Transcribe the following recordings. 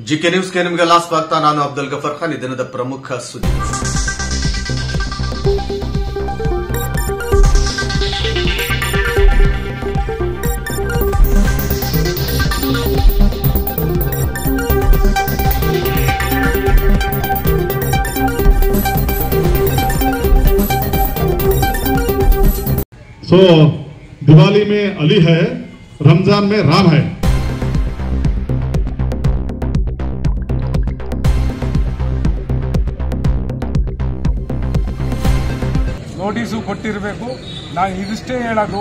GK ನ್ಯೂಸ್ಗೆ ನಿಮಗೆಲ್ಲ ಸ್ವಾಗತ. ನಾನು ಅಬ್ದುಲ್ ಗಫರ್ ಖಾನ್. ಈ ದಿನದ ಪ್ರಮುಖ ಸುದ್ದಿ. सो दिवाली में अली है, रमजान में राम है. ನೋಟಿಸು ಕೊಟ್ಟಿರಬೇಕು. ನಾನು ಇದಿಷ್ಟೇ ಹೇಳೋದು,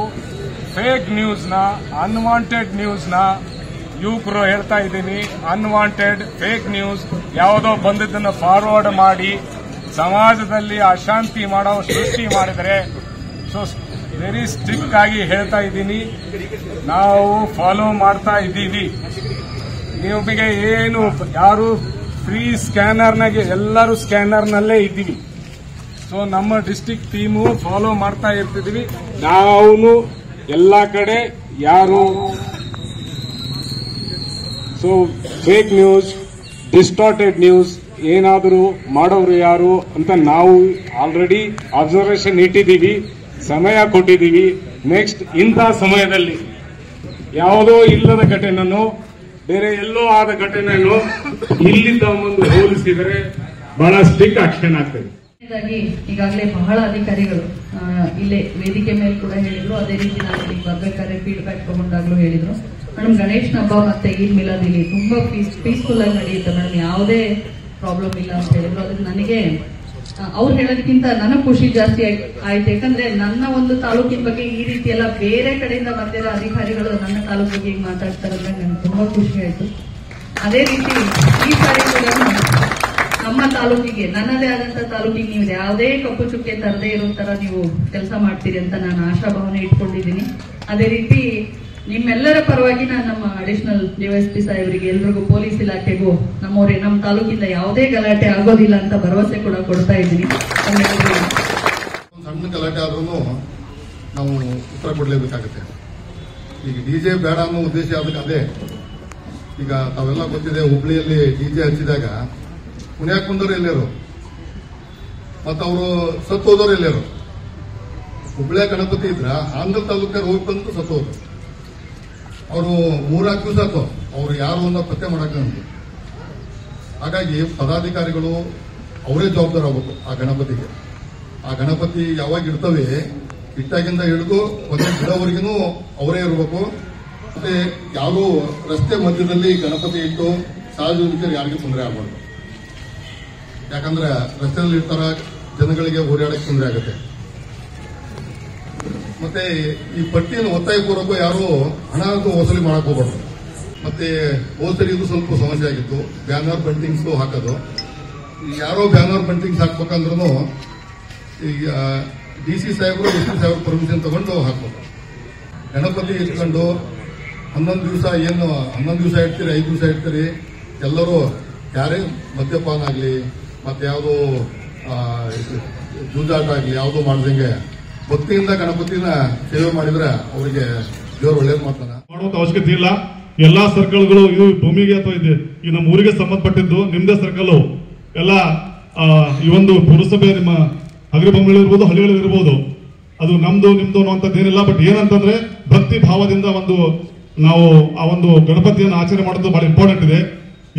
ಫೇಕ್ ನ್ಯೂಸ್ನ, ಅನ್ವಾಂಟೆಡ್ ನ್ಯೂಸ್ನ ಯುವಕರು ಹೇಳ್ತಾ ಇದ್ದೀನಿ. ಅನ್ವಾಂಟೆಡ್ ಫೇಕ್ ನ್ಯೂಸ್ ಯಾವುದೋ ಬಂದದ್ದನ್ನು ಫಾರ್ವರ್ಡ್ ಮಾಡಿ ಸಮಾಜದಲ್ಲಿ ಅಶಾಂತಿ ಮಾಡೋ ಸೃಷ್ಟಿ ಮಾಡಿದರೆ ವೆರಿ ಸ್ಟ್ರಿಕ್ಟ್ ಆಗಿ ಹೇಳ್ತಾ ಇದ್ದೀನಿ, ನಾವು ಫಾಲೋ ಮಾಡ್ತಾ ಇದ್ದೀವಿ. ನಿಮಗೆ ಏನು ಯಾರು ಫ್ರೀ ಸ್ಕ್ಯಾನರ್ನಾಗೆ ಎಲ್ಲರೂ ಸ್ಕ್ಯಾನರ್ನಲ್ಲೇ ಇದ್ದೀವಿ. ಸೊ ನಮ್ಮ ಡಿಸ್ಟ್ರಿಕ್ಟ್ ಟೀಮು ಫಾಲೋ ಮಾಡ್ತಾ ಇರ್ತಿದೀವಿ. ನಾವು ಎಲ್ಲ ಕಡೆ ಯಾರು so fake news, distorted news ಏನಾದರೂ ಮಾಡೋರು ಯಾರು ಅಂತ ನಾವು ಆಲ್ರೆಡಿ ಅಬ್ಸರ್ವೇಷನ್ ಇಟ್ಟಿದ್ದೀವಿ, ಸಮಯ ಕೊಟ್ಟಿದ್ದೀವಿ. ನೆಕ್ಸ್ಟ್ ಇಂಥ ಸಮಯದಲ್ಲಿ ಯಾವುದೋ ಇಲ್ಲದ ಘಟನೆಯನ್ನು, ಬೇರೆ ಎಲ್ಲೋ ಆದ ಘಟನೆಯನ್ನು ಇಲ್ಲಿಂದ ಮುಂದೆ ಹೋಲಿಸಿದರೆ ಬಹಳ ಸ್ಟ್ರಿಕ್ಟ್ ಆಕ್ಷನ್ ಆಗ್ತದೆ. ಈಗಾಗಲೇ ಬಹಳ ಅಧಿಕಾರಿಗಳು ಇಲ್ಲೇ ವೇದಿಕೆ ಮೇಲೆ ಕೂಡ ಹೇಳಿದ್ರು, ಅದೇ ರೀತಿ ನಾನು ಇಲ್ಲಿ ಬರ್ಬೇಕಾದ್ರೆ ಫೀಡ್ಬ್ಯಾಕ್ ತಗೊಂಡಾಗ್ಲೂ ಹೇಳಿದ್ರು, ಮೇಡಮ್ ಗಣೇಶನ ಹಬ್ಬ ಮತ್ತೆ ಈದ್ ಮಿಲಾದ್ ಇಲ್ಲಿ ತುಂಬಾ ಪೀಸ್ಫುಲ್ ಆಗಿ ನಡೆಯುತ್ತೆ ಮೇಡಮ್, ಯಾವುದೇ ಪ್ರಾಬ್ಲಮ್ ಇಲ್ಲ ಅಂತ ಹೇಳಿದ್ರು. ಅದ್ರ ನನಗೆ ಅವ್ರು ಹೇಳೋದಕ್ಕಿಂತ ನನಗೆ ಖುಷಿ ಜಾಸ್ತಿ ಆಯ್ತು. ಯಾಕಂದ್ರೆ ನನ್ನ ಒಂದು ತಾಲೂಕಿನ ಬಗ್ಗೆ ಈ ರೀತಿ ಎಲ್ಲ ಬೇರೆ ಕಡೆಯಿಂದ ಬಂದಿರೋ ಅಧಿಕಾರಿಗಳು ನನ್ನ ತಾಲೂಕು ಬಗ್ಗೆ ಈಗ ಮಾತಾಡ್ತಾರೆ ಅಂದ್ರೆ ನನಗೆ ತುಂಬಾ ಖುಷಿ ಆಯ್ತು. ಅದೇ ರೀತಿ ಈ ಸಾರಿ ಕೂಡ ನಮ್ಮ ತಾಲೂಕಿಗೆ, ನನ್ನದೇ ಆದಂತ ತಾಲೂಕಿಗೆ ನೀವು ಯಾವುದೇ ಕಪ್ಪು ಚುಕ್ಕೆ ತರದೇ ಇರೋ ತರ ನೀವು ಕೆಲಸ ಮಾಡ್ತೀರಿ ಅಂತ ನಾನು ಆಶಾಭಾವನೆ ಇಟ್ಕೊಂಡಿದ್ದೀನಿ. ಅದೇ ರೀತಿ ನಿಮ್ಮೆಲ್ಲರ ಪರವಾಗಿ ನಾನು ನಮ್ಮ ಅಡಿಷನಲ್ ಡಿವೈಎಸ್ಪಿ ಸಾಹೇಬರಿಗೆ, ಎಲ್ರಿಗೂ, ಪೊಲೀಸ್ ಇಲಾಖೆಗೂ, ನಮ್ಮ ತಾಲೂಕಿಂದ ಯಾವುದೇ ಗಲಾಟೆ ಆಗೋದಿಲ್ಲ ಅಂತ ಭರವಸೆ ಕೂಡ ಕೊಡ್ತಾ ಇದ್ದೀನಿ. ಸಣ್ಣ ಗಲಾಟೆ ಆದ್ರೂ ನಾವು ಉತ್ತರ ಕೊಡಲೇಬೇಕಾಗುತ್ತೆ. ಈಗ ಡಿಜೆ ಬೇಡ ಅನ್ನೋ ಉದ್ದೇಶ ಅದಕ್ಕೆ ಅದೇ. ಈಗ ತಾವೆಲ್ಲ ಗೊತ್ತಿದೆ, ಹುಬ್ಳಿಯಲ್ಲಿ ಡಿಜೆ ಹಚ್ಚಿದಾಗ ಪುಣ್ಯಾಕ್ ಬಂದವರು ಎಲ್ಲೇರು, ಮತ್ತ ಅವರು ಸತ್ತು ಹೋದವರು ಎಲ್ಲೇರು. ಹುಬ್ಳಿಯ ಗಣಪತಿ ಇದ್ರ ಆಂಧ್ರ ತಾಲೂಕಾಗ ಹೋಗಿ ಬಂದು ಸತ್ತು ಹೋದ್ರು. ಅವರು 3-4 ದಿವಸ ಆಯ್ತು ಅವ್ರು ಯಾರು ಅನ್ನೋ ಪತ್ತೆ ಮಾಡಕ್ಕೆ. ಹಾಗಾಗಿ ಪದಾಧಿಕಾರಿಗಳು ಅವರೇ ಜವಾಬ್ದಾರ ಆಗಬೇಕು ಆ ಗಣಪತಿಗೆ. ಆ ಗಣಪತಿ ಯಾವಾಗ ಇಡ್ತವೆ ಇಟ್ಟಾಗಿಂದ ಹಿಡಿದು ಒಂದೇ ಗಿಡವರೆಗೂ ಅವರೇ ಇರಬೇಕು. ಮತ್ತೆ ಯಾರು ರಸ್ತೆ ಮಧ್ಯದಲ್ಲಿ ಗಣಪತಿ ಇಟ್ಟು ಸಾರ್ವಜನಿಕರು ಯಾರಿಗೂ ತೊಂದರೆ ಆಗಬಾರ್ದು. ಯಾಕಂದ್ರೆ ರಸ್ತೆಯಲ್ಲಿ ಇರ್ತಾರ, ಜನಗಳಿಗೆ ಓಡಾಡಕ್ಕೆ ತೊಂದರೆ ಆಗುತ್ತೆ. ಮತ್ತೆ ಈ ಪಟ್ಟಿಯನ್ನು ಒತ್ತಾಯಪೂರ್ವಕ ಯಾರು ಹಣ ವಸೂಲಿ ಮಾಡಕ್ ಹೋಗ್ಬಾರ್ದು. ಮತ್ತೆ ಹೋಸರಿ ಇದು ಸ್ವಲ್ಪ ಸಮಸ್ಯೆ ಆಗಿತ್ತು, ಬ್ಯಾನರ್ ಬಂಟಿಂಗ್ಸ್ ಹಾಕೋದು. ಯಾರೋ ಬ್ಯಾನರ್ ಬಂಟಿಂಗ್ಸ್ ಹಾಕ್ಬೇಕಂದ್ರೂ ಈಗ ಡಿಸಿ ಸಾಹೇಬರು, ಎಸ್ ಪಿ ಸಾಹೇಬ್ರು ಪರ್ಮಿಷನ್ ತಗೊಂಡು ಹಾಕ್ಬೇಕು. ಗಣಪತಿ ಇಟ್ಕೊಂಡು 11 ದಿವಸ ಏನು 11 ದಿವಸ ಇಡ್ತೀರಿ, 5 ದಿವಸ ಇಡ್ತೀರಿ, ಎಲ್ಲರೂ ಯಾರೇ ಮದ್ಯಪಾನ ಆಗಲಿ ಮತ್ತೆ ಯಾವುದೋ ಜೂಜಾಟ ಆಗಲಿ ಯಾವುದೋ ಮಾಡ್ದಂಗೆ ಭಕ್ತಿಯಿಂದ ಗಣಪತಿನ ಸೇವೆ ಮಾಡಿದ್ರೆ ಅವರಿಗೆ ದೇವರು ಒಳ್ಳೇದು ಮಾಡ್ತಾನೆ. ಮಾಡುವಂತ ಅವಶ್ಯಕತೆ ಇಲ್ಲ. ಎಲ್ಲಾ ಸರ್ಕಲ್ಗಳು ಇದು ಭೂಮಿಗೆ ಅಥವಾ ಇದೆ ಈ ನಮ್ಮ ಊರಿಗೆ ಸಂಬಂಧಪಟ್ಟಿದ್ದು ನಿಮ್ದೇ ಸರ್ಕಲ್ ಎಲ್ಲ ಈ ಒಂದು ಪುರಸಭೆ ನಿಮ್ಮ ಹಗರಿಬೊಮ್ಮಳಿರ್ಬೋದು, ಹಳ್ಳಿಗಳಿರ್ಬೋದು, ಅದು ನಮ್ದು ನಿಮ್ದು ಅನ್ನುವಂಥದ್ದು ಏನಿಲ್ಲ. ಬಟ್ ಏನಂತಂದ್ರೆ ಭಕ್ತಿ ಭಾವದಿಂದ ಒಂದು ನಾವು ಆ ಒಂದು ಗಣಪತಿಯನ್ನು ಆಚರಣೆ ಮಾಡೋದು ಬಹಳ ಇಂಪಾರ್ಟೆಂಟ್ ಇದೆ.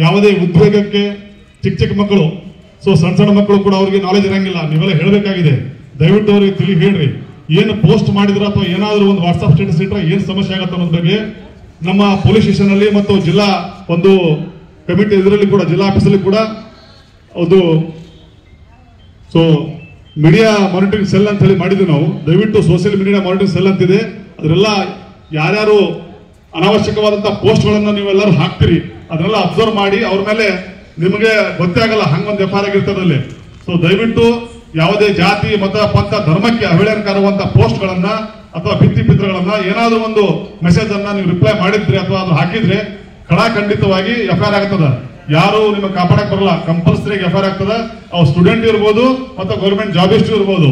ಯಾವುದೇ ಉದ್ವೇಗಕ್ಕೆ ಚಿಕ್ಕ ಮಕ್ಕಳು, ಸೊ ಸಣ್ಣ ಮಕ್ಕಳು ಕೂಡ ಅವ್ರಿಗೆ ನಾಲೆಜ್ ಇರಂಗಿಲ್ಲ. ನೀವೆಲ್ಲ ಹೇಳಬೇಕಾಗಿದೆ, ದಯವಿಟ್ಟು ಅವ್ರಿಗೆ ತಿಳಿ ಹೇಳ್ರಿ. ಏನು ಪೋಸ್ಟ್ ಮಾಡಿದ್ರ ಅಥವಾ ಏನಾದ್ರೂ ಒಂದು ವಾಟ್ಸ್ಆಪ್ ಸ್ಟೇಟಸ್ ಇಟ್ರೆ ಏನ್ ಸಮಸ್ಯೆ ಆಗತ್ತೆ ಅನ್ನೋದ್ರ ಬಗ್ಗೆ ನಮ್ಮ ಪೊಲೀಸ್ ಸ್ಟೇಷನ್ ಅಲ್ಲಿ ಮತ್ತು ಜಿಲ್ಲಾ ಒಂದು ಕಮಿಟಿ ಇದರಲ್ಲಿ ಕೂಡ ಜಿಲ್ಲಾ ಆಫೀಸಲ್ಲಿ ಕೂಡ ಒಂದು ಸೊ ಮೀಡಿಯಾ ಮಾನಿಟರಿಂಗ್ ಸೆಲ್ ಅಂತ ಹೇಳಿ ಮಾಡಿದ್ವಿ ನಾವು. ದಯವಿಟ್ಟು ಸೋಷಿಯಲ್ ಮೀಡಿಯಾ ಮಾನಿಟರಿಂಗ್ ಸೆಲ್ ಅಂತಿದೆ, ಅದರೆಲ್ಲ ಯಾರ್ಯಾರು ಅನಾವಶ್ಯಕವಾದಂತಹ ಪೋಸ್ಟ್ಗಳನ್ನು ನೀವೆಲ್ಲರೂ ಹಾಕ್ತಿರಿ ಅದನ್ನೆಲ್ಲ ಅಬ್ಸರ್ವ್ ಮಾಡಿ ಅವ್ರ ಮೇಲೆ ನಿಮಗೆ ಗೊತ್ತೇ ಆಗಲ್ಲ ಹಂಗೊಂದು ಎಫ್ಐಆರ್ ಆಗಿರ್ತದೆ ಅಲ್ಲಿ. ಸೊ ದಯವಿಟ್ಟು ಯಾವುದೇ ಜಾತಿ, ಮತ, ಪಂಥ, ಧರ್ಮಕ್ಕೆ ಅವಹೇಳನಕಾರುವಂತಹ ಪೋಸ್ಟ್ಗಳನ್ನ ಅಥವಾ ಭಿತ್ತಿ ಚಿತ್ರಗಳನ್ನ ಏನಾದ್ರೂ ಒಂದು ಮೆಸೇಜ್ ಅನ್ನ ನೀವು ರಿಪ್ಲೈ ಮಾಡಿದ್ರೆ ಅಥವಾ ಅದು ಹಾಕಿದ್ರೆ ಖಂಡಿತವಾಗಿ ಎಫ್ಐಆರ್ ಆಗ್ತದ. ಯಾರು ನಿಮಗೆ ಕಾಪಾಡಕ್ ಬರಲ್ಲ, ಕಂಪಲ್ಸರಿ ಎಫ್ಐಆರ್ ಆಗ್ತದ. ಅವ್ರು ಸ್ಟೂಡೆಂಟ್ ಇರ್ಬೋದು ಮತ್ತು ಗೌರ್ಮೆಂಟ್ ಜಾಬಿಸ್ಟ್ ಇರ್ಬೋದು.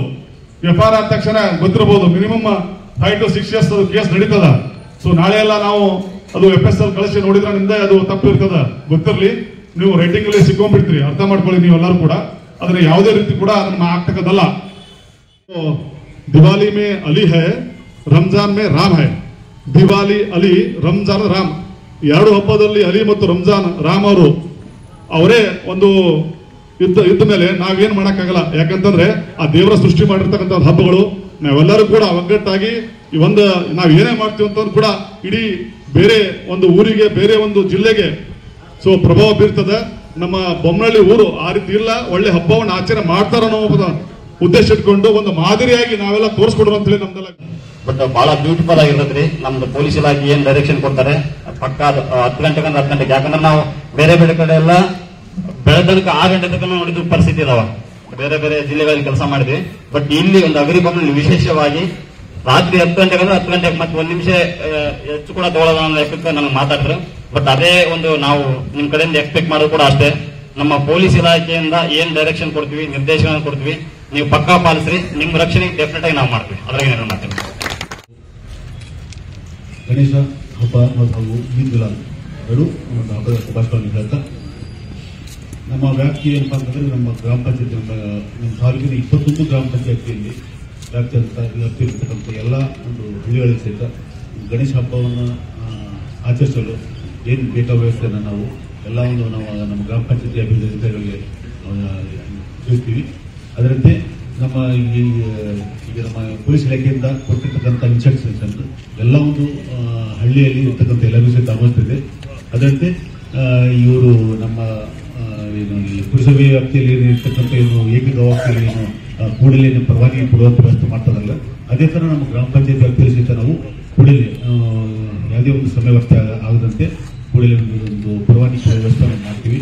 ಎಫ್ಐಆರ್ ಆದ ತಕ್ಷಣ ಗೊತ್ತಿರಬಹುದು ಮಿನಿಮಮ್ 5 to 6 years ಅದು ಕೇಸ್ ನಡೀತದ. ಸೊ ನಾಳೆ ಎಲ್ಲ ನಾವು ಅದು FSL ಕಳಿಸಿ ನೋಡಿದ್ರೆ ನಿಂದ ಅದು ತಪ್ಪು ಇರ್ತದ, ಗೊತ್ತಿರಲಿ. ನೀವು ರೈಟಿಂಗ್ ಅಲ್ಲಿ ಸಿಕ್ಕೊಂಡ್ಬಿಡ್ತೀರಿ. ಅರ್ಥ ಮಾಡ್ಕೊಳ್ಳಿ ನೀವೆಲ್ಲರೂ ಕೂಡ. ಅದನ್ನ ಯಾವುದೇ ರೀತಿ ಕೂಡ ಅದನ್ನ ಆಗ್ತಕ್ಕದಲ್ಲ. ದಿವಾಲಿ ಮೇ ಅಲಿ ಹೈ, ರಂಜಾನ್ ಮೇ ರಾಮ್ ಹೈ. ದಿವಾಲಿ ಅಲಿ, ರಂಜಾನ್ ರಾಮ್. ಎರಡು ಹಬ್ಬದಲ್ಲಿ ಅಲಿ ಮತ್ತು ರಂಜಾನ್ ರಾಮ್ ಅವರು ಅವರೇ ಒಂದು ಇದ್ದ ಮೇಲೆ ನಾವೇನ್ ಮಾಡಕ್ಕಾಗಲ್ಲ. ಯಾಕಂತಂದ್ರೆ ಆ ದೇವರ ಸೃಷ್ಟಿ ಮಾಡಿರ್ತಕ್ಕಂಥ ಹಬ್ಬಗಳು ನಾವೆಲ್ಲರೂ ಕೂಡ ಒಗ್ಗಟ್ಟಾಗಿ ಒಂದು ನಾವ್ ಏನೇ ಮಾಡ್ತೀವಿ ಅಂತಂದ್ರೂ ಕೂಡ ಇಡೀ ಬೇರೆ ಒಂದು ಊರಿಗೆ, ಬೇರೆ ಒಂದು ಜಿಲ್ಲೆಗೆ ಪ್ರಭಾವ ಬೀರ್ತದೆ. ನಮ್ಮ ಬೊಮ್ಮನಹಳ್ಳಿ ಊರು ಆ ರೀತಿ ಇಲ್ಲ, ಒಳ್ಳೆ ಹಬ್ಬವನ್ನು ಆಚರಣೆ ಮಾಡ್ತಾರ ಅನ್ನೋ ಉದ್ದೇಶ ಇಟ್ಕೊಂಡು ಒಂದು ಮಾದರಿಯಾಗಿ ನಾವೆಲ್ಲ ತೋರಿಸ್ಕೊಡ್ರು ಅಂತ ಹೇಳಿ ನಮ್ದೆಲ್ಲ. ಬಟ್ ಬಹಳ ಬ್ಯೂಟಿಫುಲ್ ಆಗಿರ್ತದ್ರಿ. ನಮ್ದು ಪೊಲೀಸ್ ಇಲಾಖೆ ಏನ್ ಡೈರೆಕ್ಷನ್ ಕೊಡ್ತಾರೆ ಪಕ್ಕ 10 ಗಂಟೆಗೆ 10 ಗಂಟೆಗೆ. ಯಾಕಂದ್ರೆ ನಾವು ಬೇರೆ ಬೇರೆ ಕಡೆ ಎಲ್ಲ ಬೆಳತನಕ 6 ಗಂಟೆ ತನಕ ನೋಡಿದ ಪರಿಸ್ಥಿತಿ ಇದಾವ. ಬೇರೆ ಬೇರೆ ಜಿಲ್ಲೆಗಳಲ್ಲಿ ಕೆಲಸ ಮಾಡಿದ್ವಿ. ಬಟ್ ಇಲ್ಲಿ ಒಂದು ಅಗ್ರಿಬೊಮ್ಮನಲ್ಲಿ ವಿಶೇಷವಾಗಿ ರಾತ್ರಿ 10 ಗಂಟೆಗೆ 10 ಗಂಟೆಗೆ ಮತ್ತೆ 1 ನಿಮಿಷ ಹೆಚ್ಚು ಕೂಡ ತಗೊಳ್ಳೋದ ಅನ್ನೋ ಲೆಕ್ಕಕ್ಕೆ ನನಗೆ ಮಾತಾಡಿದ್ರು. ಬಟ್ ಅದೇ ಒಂದು ನಾವು ನಿಮ್ ಕಡೆಯಿಂದ ಎಕ್ಸ್ಪೆಕ್ಟ್ ಮಾಡೋದು ಕೂಡ ಅಷ್ಟೇ. ನಮ್ಮ ಪೊಲೀಸ್ ಇಲಾಖೆಯಿಂದ ಏನ್ ಡೈರೆಕ್ಷನ್ ಕೊಡ್ತೀವಿ, ನಿರ್ದೇಶನ ಕೊಡ್ತೀವಿ, ನೀವು ಪಕ್ಕಾ ಪಾಲಿಸ್ರಿ. ನಿಮ್ ರಕ್ಷಣೆಗೆ ಡೆಫಿನೆಟ್ ಆಗಿ ನಾವು ಮಾಡ್ತೀವಿ. ಅದ್ರಾಗ ಏನಾದ್ರು ಮಾಡ್ತೀವಿ. ಗಣೇಶ ಹಬ್ಬ ಹಾಗೂ ಈದ್ ಮಿಲಾದ್ ಎರಡು ಒಂದು ಹಬ್ಬದ ಶುಭಾಶಯಗಳನ್ನು ಹೇಳ್ತಾ, ನಮ್ಮ ವ್ಯಾಪ್ತಿ ಏನಪ್ಪಾ ಅಂತಂದ್ರೆ ನಮ್ಮ ಗ್ರಾಮ ಪಂಚಾಯತ್ ನಮ್ಮ ತಾಲೂಕಿನ 21 ಗ್ರಾಮ ಪಂಚಾಯತಿಯಲ್ಲಿ ವ್ಯಾಪ್ತಿರ್ತಕ್ಕಂಥ ಎಲ್ಲ ಒಂದು ಹಳ್ಳಿಗಳಿಗೆ ಸಹಿತ ಗಣೇಶ ಹಬ್ಬವನ್ನು ಆಚರಿಸಲು ಏನು ಬೇಕಾದ ವ್ಯವಸ್ಥೆಯನ್ನು ನಾವು ಎಲ್ಲ ಒಂದು ನಾವು ನಮ್ಮ ಗ್ರಾಮ ಪಂಚಾಯತಿ ಅಭಿವೃದ್ಧಿ ಅಧಿಕಾರಿಗಳಿಗೆ ತಿಳಿಸ್ತೀವಿ. ಅದರಂತೆ ನಮ್ಮ ಈಗ ನಮ್ಮ ಪೊಲೀಸ್ ಇಲಾಖೆಯಿಂದ ಕೊಟ್ಟಿರ್ತಕ್ಕಂಥ ಇನ್ಸ್ಟ್ರಕ್ಷನ್ಸ್ ಎಲ್ಲ ಒಂದು ಹಳ್ಳಿಯಲ್ಲಿ ಇರ್ತಕ್ಕಂಥ ಎಲ್ಲರಿಗೂ ಸಹಿತ ಅನುಭವಿಸ್ತಿದೆ. ಅದರಂತೆ ಇವರು ನಮ್ಮ ಏನು ಪುರಸಭೆ ವ್ಯಾಪ್ತಿಯಲ್ಲಿ ಇರ್ತಕ್ಕಂಥ ಏನು ಏಕಗವಾಕ್ತಿಯಲ್ಲಿ ಏನು ಕೂಡಲೇ ಪರವಾನಗಿ ಕೊಡುವಂತ ವ್ಯವಸ್ಥೆ ಮಾಡ್ತಾರಲ್ಲ, ಅದೇ ತರ ನಮ್ಮ ಗ್ರಾಮ ಪಂಚಾಯತ್ ವ್ಯಾಪ್ತಿಯಲ್ಲಿ ಸಹಿತ ನಾವು ಕೂಡಲೇ ಯಾವುದೇ ಒಂದು ಸಮಯ ವ್ಯವಸ್ಥೆ ಆಗದಂತೆ ಕೂಡಲೇ ಒಂದು ಪರವಾನಗಿ ವ್ಯವಸ್ಥೆ ಮಾಡ್ತೀವಿ.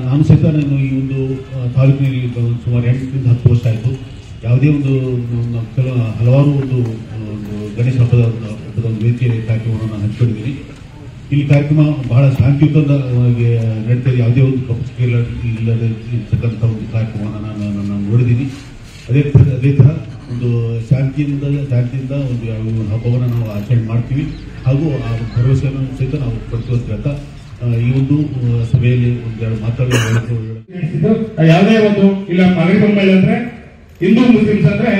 ನಾನು ಸಹಿತ ನಾನು ಈ ಒಂದು ತಾಲೂಕಿನಲ್ಲಿ ಸುಮಾರು 8ರಿಂದ 10 ವರ್ಷ ಆಯಿತು. ಯಾವುದೇ ಒಂದು ಹಲವಾರು ಒಂದು ಗಣೇಶ ಹಬ್ಬದ ಒಂದು ವೇದಿಕೆಯಲ್ಲಿ ಕಾರ್ಯಕ್ರಮವನ್ನು ನಾನು ಹಂಚಿಕೊಂಡಿದ್ದೀನಿ. ಇಲ್ಲಿ ಕಾರ್ಯಕ್ರಮ ಬಹಳ ಶಾಂತಿಯುತವಾಗಿ ನಡೀತದೆ. ಯಾವುದೇ ಒಂದು ಕಪ್ಪು ಇಲ್ಲದೆ ಇರ್ತಕ್ಕಂಥ ಒಂದು ಕಾರ್ಯಕ್ರಮವನ್ನು ನಾನು ನೋಡಿದ್ದೀನಿ. ಅದೇ ತರ ಒಂದು ಶಾಂತಿಯಿಂದ ಒಂದು ಹಬ್ಬವನ್ನು ನಾವು ಆಚರಣೆ ಮಾಡ್ತೀವಿ. ಹಾಗೂ ಆ ಭರವಸೆಯನ್ನು ಸಹಿತ ನಾವು ಪಡಿಸುವಂತ ಹೇಳ್ತಾ ಈ ಒಂದು ಸಭೆಯಲ್ಲಿ ಒಂದೆರಡು ಮಾತಾಡಲು ಯಾವುದೇ ಒಂದು ಇಲ್ಲ ಅಗ್ರಿಬೊಮ್ಮನಹಳ್ಳಿ ಅಂದ್ರೆ ಹಿಂದೂ ಮುಸ್ಲಿಮ್ಸ್ ಅಂದ್ರೆ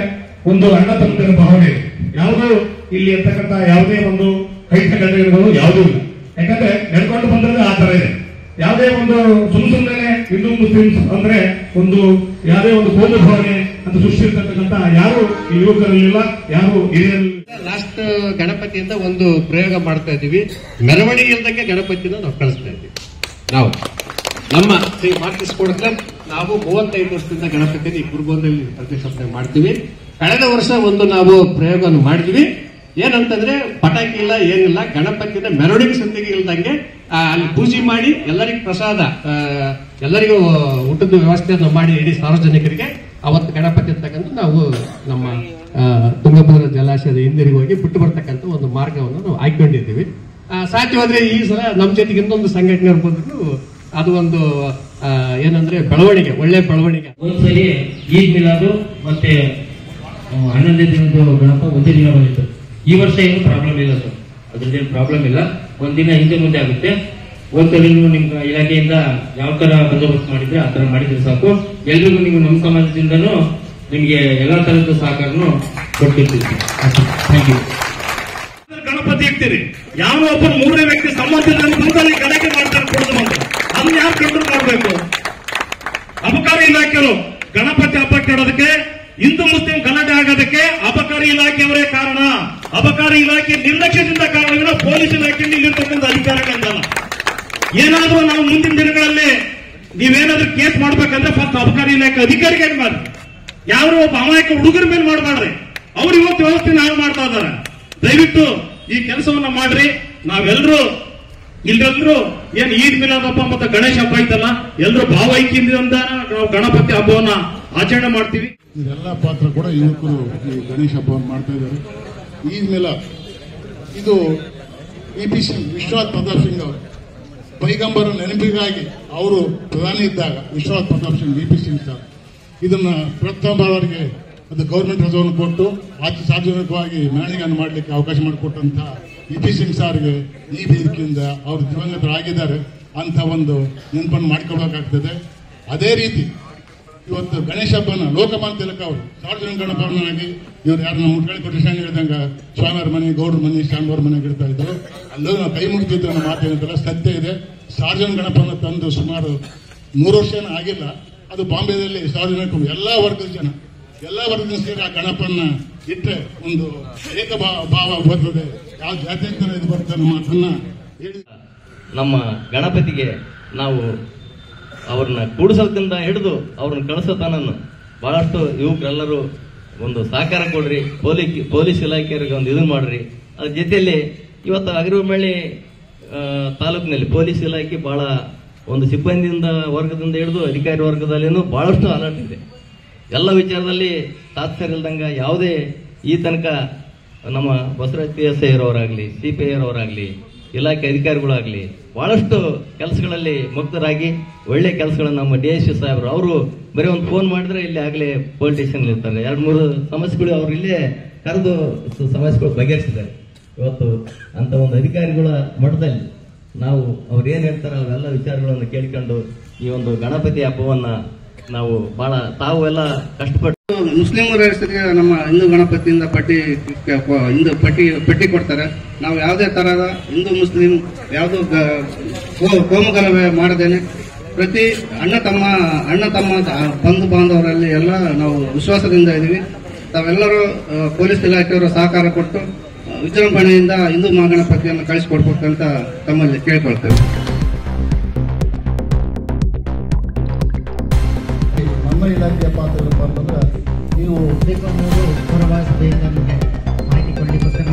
ಒಂದು ಅಣ್ಣ ತಮ್ಮಂದಿರ ಭಾವನೆ ಇದೆ. ಯಾವುದೂ ಇಲ್ಲಿ ಇರ್ತಕ್ಕಂಥ ಯಾವುದೇ ಒಂದು ಕೈತಗಳು ಯಾವುದೂ ಇಲ್ಲ. ಯಾಕಂದ್ರೆ ನಡ್ಕೊಂಡು ಬಂದ್ರೆ ಆ ತರ ಇದೆ. ಯಾವುದೇ ಒಂದು ಸುಮ್ಮನೆ ಹಿಂದೂ ಮುಸ್ಲಿಮ್ಸ್ ಅಂದ್ರೆ ಒಂದು ಯಾವುದೇ ಒಂದು ಕೋಮು ಭಾವನೆ ಅಂತ ಸೃಷ್ಟಿರ್ತಕ್ಕಂಥ ಯಾರು ಯುವಕರಲ್ಲಿಲ್ಲ, ಯಾರು ಹಿರಿಯರಲ್ಲಿ. ಲಾಸ್ಟ್ ಗಣಪತಿಯಿಂದ ಒಂದು ಪ್ರಯೋಗ ಮಾಡ್ತಾ ಇದ್ದೀವಿ. ಮೆರವಣಿಗೆ ಇಲ್ದಂಗೆ ಗಣಪತಿನ ನಾವು ಕಳಿಸ್ತಾ ಇದ್ದೀವಿ. ನಾವು ನಮ್ಮ ಶ್ರೀ ಮಾರ್ಟಿಸ್ ಕೋಡ್ ಕ್ಲಬ್ ನಾವು 35 ವರ್ಷದಿಂದ ಗಣಪತಿನ ಈ ಕುರುಬಂದಲ್ಲಿ ಪ್ರತಿಷ್ಠಾಪನೆ ಮಾಡ್ತೀವಿ. ಕಳೆದ ವರ್ಷ ಒಂದು ನಾವು ಪ್ರಯೋಗವನ್ನು ಮಾಡಿದ್ವಿ. ಏನಂತಂದ್ರೆ ಪಟಾಕಿ ಇಲ್ಲ, ಏನಿಲ್ಲ, ಗಣಪತಿನ ಮೆರವಣಿಗೆ ಸಂದಿಗೆ ಇಲ್ದಂಗೆ ಅಲ್ಲಿ ಪೂಜೆ ಮಾಡಿ ಎಲ್ಲರಿಗೂ ಪ್ರಸಾದ, ಎಲ್ಲರಿಗೂ ಊಟದ ವ್ಯವಸ್ಥೆಯನ್ನು ಮಾಡಿ ಇಡೀ ಸಾರ್ವಜನಿಕರಿಗೆ ಅವತ್ತು ಗಣಪತಿ ಅಂತಕ್ಕಂಥ ನಾವು ನಮ್ಮ ತುಂಗಭದ್ರಾ ಜಲಾಶಯದ ಹಿಂದಿರುಗಿ ಹೋಗಿ ಬಿಟ್ಟು ಬರ್ತಕ್ಕಂಥ ಒಂದು ಮಾರ್ಗವನ್ನು ನಾವು ಆಯ್ಕೊಂಡಿದ್ದೀವಿ. ಸಾಧ್ಯವಾದ್ರೆ ಈ ಸಲ ನಮ್ಮ ಜೊತೆಗೆ ಇನ್ನೊಂದು ಸಂಘಟನೆ ಬಂದ್ರು ಅದು ಒಂದು ಏನಂದ್ರೆ ಬೆಳವಣಿಗೆ, ಒಳ್ಳೆ ಬೆಳವಣಿಗೆ. ಒಂದ್ಸರಿ ಈದ್ ಮಿಲಾದು ಮತ್ತೆ 11ನೇ ದಿನದ ಗಣಪ ಒಂದೇ ದಿನ ಬಂದಿತ್ತು. ಈ ವರ್ಷ ಏನು ಪ್ರಾಬ್ಲಮ್ ಇಲ್ಲ ಸರ್, ಅದ್ರದ್ದೇನು ಪ್ರಾಬ್ಲಮ್ ಇಲ್ಲ. ಒಂದಿನ ಹಿಂದೆ ಮುಂದೆ ಆಗುತ್ತೆ. ಒಂದ್ಸರಿ ನಿಮ್ ಇಲಾಖೆಯಿಂದ ಯಾವ ತರ ಬಂದೋಬಸ್ತ್ ಮಾಡಿದ್ರೆ ಆ ತರ ಮಾಡಿದ್ರೆ ಸಾಕು. ಎಲ್ರಿಗೂ ನೀವು ನಮ್ಮ ಸಮಾಜದಿಂದನೂ ನಿಮ್ಗೆ ಎಲ್ಲಾ ತರದ ಸಹಕಾರನು ಕೊಟ್ಟಿರ್ತೀವಿ. Thank you. ಗಣಪತಿ ಇರ್ತೀರಿ, ಯಾವ ಒಬ್ಬರು 3ನೇ ವ್ಯಕ್ತಿ ಸಂಬಂಧದಲ್ಲಿ ಗಣಕ್ಕೆ ಮಾಡ್ತಾರೆ ಕೊಡೋದು ಅಂತ ಅದನ್ನ ಯಾರು ಕಂಟ್ರೋಲ್ ಮಾಡಬೇಕು? ಅಬಕಾರಿ ಇಲಾಖೆಯವರು ಗಣಪತಿ ಹಬ್ಬಕ್ಕೆ ಇಡೋದಕ್ಕೆ, ಹಿಂದೂ ಮುಸ್ಲಿಂ ಗಲಾಟೆ ಆಗೋದಕ್ಕೆ ಅಬಕಾರಿ ಇಲಾಖೆಯವರೇ ಕಾರಣ. ಅಬಕಾರಿ ಇಲಾಖೆ ನಿರ್ಲಕ್ಷ್ಯದಿಂದ ಕಾರಣವಿಲ್ಲ, ಪೊಲೀಸ್ ಇಲಾಖೆಯಲ್ಲಿ ಇಲ್ಲಿರ್ತಕ್ಕಂಥ ಅಧಿಕಾರಿಗಳಿಂದಲ್ಲ. ಏನಾದ್ರೂ ನಾವು ಮುಂದಿನ ದಿನಗಳಲ್ಲಿ ನೀವೇನಾದ್ರೂ ಕೇಸ್ ಮಾಡ್ಬೇಕಂದ್ರೆ ಫಸ್ಟ್ ಅಬಕಾರಿ ಇಲಾಖೆ ಅಧಿಕಾರಿಗೆ ಮಾಡಿ, ಯಾರು ಒಬ್ಬ ಅಮಾಯಕ ಹುಡುಗರ ಮೇಲೆ ಮಾಡಬಾರ್ರಿ. ಅವ್ರು ಇವತ್ತು ವ್ಯವಸ್ಥೆ ನಾವು ಮಾಡ್ತಾ ಇದ್ದಾರೆ. ದಯವಿಟ್ಟು ಈ ಕೆಲಸವನ್ನ ಮಾಡ್ರಿ. ನಾವೆಲ್ಲರೂ ಇಲ್ಲೆಲ್ಲರೂ ಏನ್ ಈದ್ ಮಿಲಾದ್ ಹಬ್ಬ ಮತ್ತೆ ಗಣೇಶ ಹಬ್ಬ ಐತಲ್ಲ, ಎಲ್ಲರೂ ಭಾವೈಕ್ಯದಿಂದ ನಾವು ಗಣಪತಿ ಹಬ್ಬವನ್ನ ಆಚರಣೆ ಮಾಡ್ತೀವಿ. ಇದೆಲ್ಲ ಪಾತ್ರ ಕೂಡ ಯುವಕರು ಈ ಗಣೇಶ ಹಬ್ಬವನ್ನು ಮಾಡ್ತಾ ಇದ್ದಾರೆ. ಈದ್ ಮಿಲಾದ್ ಇದು EPC ವಿಶ್ವನಾಥ್ ಪ್ರತಾಪ್ ಸಿಂಗ್ ಅವರು ಪೈಗಂಬರ ನೆನಪಿಗಾಗಿ ಅವರು ಪ್ರಧಾನಿ ಇದ್ದಾಗ ವಿಶ್ವನಾಥ್ ಪ್ರತಾಪ್ ಸಿಂಗ್ EPC ಸರ್ ಇದನ್ನ ಪ್ರಥಮವರಿಗೆ ಅದು ಗೌರ್ಮೆಂಟ್ ರಜವನ್ನು ಕೊಟ್ಟು ಸಾರ್ವಜನಿಕವಾಗಿ ಮೆರವಣಿಗೆಯನ್ನು ಮಾಡಲಿಕ್ಕೆ ಅವಕಾಶ ಮಾಡಿಕೊಟ್ಟಂತಹ EPC ಸಾರ್ಗೆ ಈ ವೇದಿಕೆಯಿಂದ ಅವರು ದಿವಂಗತರಾಗಿದ್ದಾರೆ. ಅಂತ ಒಂದು ನೆನಪನ್ನು ಮಾಡ್ಕೊಳ್ಬೇಕಾಗ್ತದೆ. ಅದೇ ರೀತಿ ಇವತ್ತು ಗಣೇಶ ಹಬ್ಬನ ಲೋಕಮಾನ್ಯ ತಿಲಕ ಅವರು ಸಾರ್ವಜನಿಕ ಗಣಪವನಾಗಿ ಇವ್ರು ಯಾರು ನಮ್ಮ ಮುಟ್ಕಳಿ ಕೊಟ್ಟಿಸ್ಕೊಂಡು ಹೇಳಿದಂಗ ಸ್ವಾಮಿಯವ್ರ ಮನೆ, ಗೌಡ್ರ ಮನೆ, ಶಾಂಬವ್ರ ಮನೆಗೆ ಇಡ್ತಾ ಇದ್ರು. ಅಲ್ಲೂ ನಾವು ಕೈ ಮುಗಿದಿದ್ದು ಅನ್ನೋ ಮಾತೇನಂತಲ್ಲ ಸತ್ಯ ಇದೆ. ಸಾರ್ವಜನಿಕ ಗಣಪನ ತಂದು ಸುಮಾರು 3 ವರ್ಷ ಆಗಿಲ್ಲ. ಅದು ಬಾಂಬೆದಲ್ಲಿ ಸಾರ್ವಜನಿಕ ಎಲ್ಲ ವರ್ಗದ ಜನ ಸೇರಿ ಆ ಗಣಪನ್ನ ಇಟ್ಟರೆ ಒಂದು ಏಕ ಭಾವ ಬರ್ತದೆ, ಯಾವ ಜಾತ್ಯಂತರ ಇದು ಬರ್ತದೆ ಅನ್ನೋ ಮಾತನ್ನ ಹೇಳಿ ನಮ್ಮ ಗಣಪತಿಗೆ ನಾವು ಅವ್ರನ್ನ ಕೂಡಿಸೋದ್ರಿಂದ ಹಿಡಿದು ಅವ್ರನ್ನ ಕಳಿಸೋ ತನನ್ನು ಬಹಳಷ್ಟು ಯುವಕರೆಲ್ಲರೂ ಒಂದು ಸಹಕಾರ ಕೊಡ್ರಿ, ಪೊಲೀಸ್ ಇಲಾಖೆಯವರಿಗೆ ಒಂದು ಇದನ್ನ ಮಾಡ್ರಿ. ಅದ್ರ ಜೊತೆಯಲ್ಲಿ ಇವತ್ತು ಅಗರಿಬೊಮ್ಮಳ್ಳಿ ತಾಲೂಕಿನಲ್ಲಿ ಪೊಲೀಸ್ ಇಲಾಖೆ ಬಹಳ ಒಂದು ಸಿಬ್ಬಂದಿಯಿಂದ ವರ್ಗದಿಂದ ಹಿಡಿದು ಅಧಿಕಾರಿ ವರ್ಗದಲ್ಲಿನೂ ಬಹಳಷ್ಟು ಅಲರ್ಟ್ ಇದೆ. ಎಲ್ಲ ವಿಚಾರದಲ್ಲಿ ತಾತ್ಪರ್ಯ ಇಲ್ದಂಗ ಯಾವುದೇ ಈ ತನಕ ನಮ್ಮ ಬಸವರಾಜ್ PSI ಅವರಾಗ್ಲಿ, CPI ಅವರಾಗ್ಲಿ, ಇಲಾಖೆ ಅಧಿಕಾರಿಗಳಾಗ್ಲಿ ಬಹಳಷ್ಟು ಕೆಲಸಗಳಲ್ಲಿ ಮುಕ್ತರಾಗಿ ಒಳ್ಳೆ ಕೆಲಸಗಳನ್ನು ನಮ್ಮ DSP ಸಾಹೇಬರು ಅವರು ಬರೀ ಒಂದು ಫೋನ್ ಮಾಡಿದ್ರೆ ಇಲ್ಲಿ ಆಗಲೇ ಪೊಲೀಸ್ ಸ್ಟೇಷನ್ ಇರ್ತಾರೆ. 2-3 ಸಮಸ್ಯೆಗಳು ಅವ್ರು ಇಲ್ಲೇ ಕರೆದು ಸಮಸ್ಯೆಗಳು ಬಗೆಹರಿಸಿದ್ದಾರೆ. ಇವತ್ತು ಅಂತ ಒಂದು ಅಧಿಕಾರಿಗಳ ಮಟ್ಟದಲ್ಲಿ ನಾವು ಅವ್ರು ಏನ್ ಹೇಳ್ತಾರೆ ಅವೆಲ್ಲ ವಿಚಾರಗಳನ್ನು ಕೇಳಿಕೊಂಡು ಈ ಒಂದು ಗಣಪತಿ ಹಬ್ಬವನ್ನ ನಾವು ಬಹಳ ತಾವು ಎಲ್ಲ ಕಷ್ಟಪಟ್ಟು ಮುಸ್ಲಿಮರ ಹೆಸರಿಗೆ ನಮ್ಮ ಹಿಂದೂ ಗಣಪತಿಯಿಂದ ಪಟ್ಟಿ ಕೊಡ್ತಾರೆ. ನಾವು ಯಾವುದೇ ತರಹದ ಹಿಂದೂ ಮುಸ್ಲಿಂ ಯಾವುದು ಕೋಮುಗಲಭೆ ಮಾಡದೇನೆ ಪ್ರತಿ ಅಣ್ಣ ತಮ್ಮ ಬಂಧು ಬಾಂಧವರಲ್ಲಿ ಎಲ್ಲ ನಾವು ವಿಶ್ವಾಸದಿಂದ ಇದ್ದೀವಿ. ತಾವೆಲ್ಲರೂ ಪೊಲೀಸ್ ಇಲಾಖೆಯವರು ಸಹಕಾರ ಕೊಟ್ಟು ವಿಜೃಂಭಣೆಯಿಂದ ಹಿಂದೂ ಮಹಾಗಣಪತಿಯನ್ನು ಕಳಿಸಿಕೊಡ್ಬೇಕಂತ ತಮ್ಮಲ್ಲಿ ಕೇಳ್ಕೊಳ್ತೇವೆ. ನಮ್ಮ ಇಲಾಖೆಯ ಪಾತ್ರ ಅಂತಂದ್ರೆ ನೀವು ಪುರಸಭೆಯಿಂದ ಮಾಹಿತಿ ಕೊಡಲಿಕ್ಕೋಸ್ಕರ